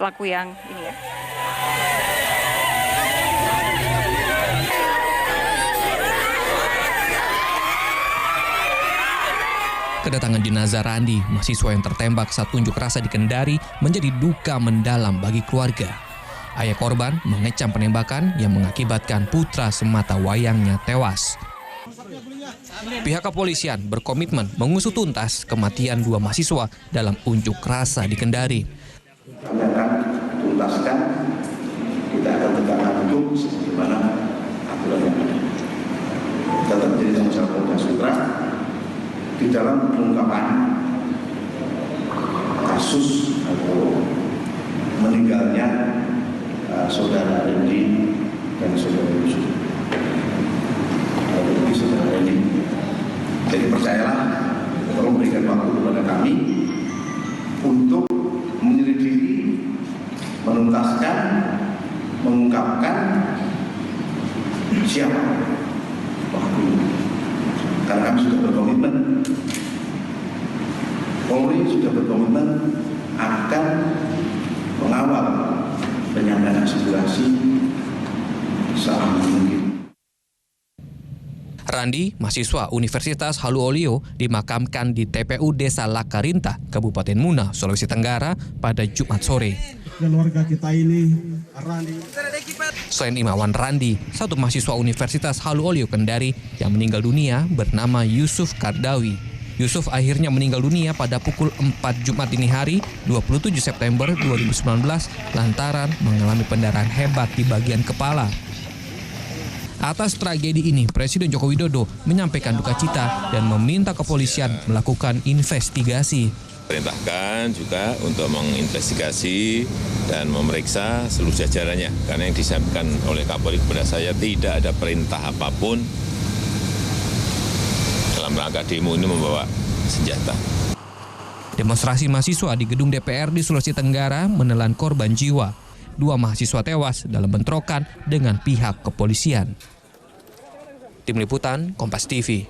pelaku yang ini ya. Kedatangan jenazah Randi, mahasiswa yang tertembak saat unjuk rasa di Kendari, menjadi duka mendalam bagi keluarga. Ayah korban mengecam penembakan yang mengakibatkan putra semata wayangnya tewas. Pihak kepolisian berkomitmen mengusut tuntas kematian dua mahasiswa dalam unjuk rasa di Kendari. Kami akan tuntaskan, kita akan tegakkan hukum sebagaimana aturan yang ada. Tetap menjadi tanggung jawab Polda Sutra di dalam pengungkapan kasus atau meninggalnya saudara Rendi dan saudara Yusuf. Jadi saudara Rendi. Jadi percayalah, tolong berikan waktu kepada kami untuk menyelidiki, menuntaskan, mengungkapkan siapa pelaku. Karena kami sudah berkomitmen, Polri sudah berkomitmen akan mengawal penyampaian aspirasi seaman mungkin. Randi, mahasiswa Universitas Halu Olio, dimakamkan di TPU Desa Lakarinta, Kabupaten Muna, Sulawesi Tenggara pada Jumat sore. Keluarga kita ini, Randi. Selain Imawan Randi, satu mahasiswa Universitas Halu Olio Kendari yang meninggal dunia bernama Yusuf Kardawi. Yusuf akhirnya meninggal dunia pada pukul 4 Jumat dini hari 27 September 2019 lantaran mengalami pendarahan hebat di bagian kepala. Atas tragedi ini, Presiden Joko Widodo menyampaikan duka cita dan meminta kepolisian melakukan investigasi. Perintahkan juga untuk menginvestigasi dan memeriksa seluruh jajarannya, karena yang disampaikan oleh Kapolri kepada saya tidak ada perintah apapun dalam rangka demo ini membawa senjata. Demonstrasi mahasiswa di gedung DPR di Sulawesi Tenggara menelan korban jiwa. 2 mahasiswa tewas dalam bentrokan dengan pihak kepolisian. Tim Liputan, Kompas TV.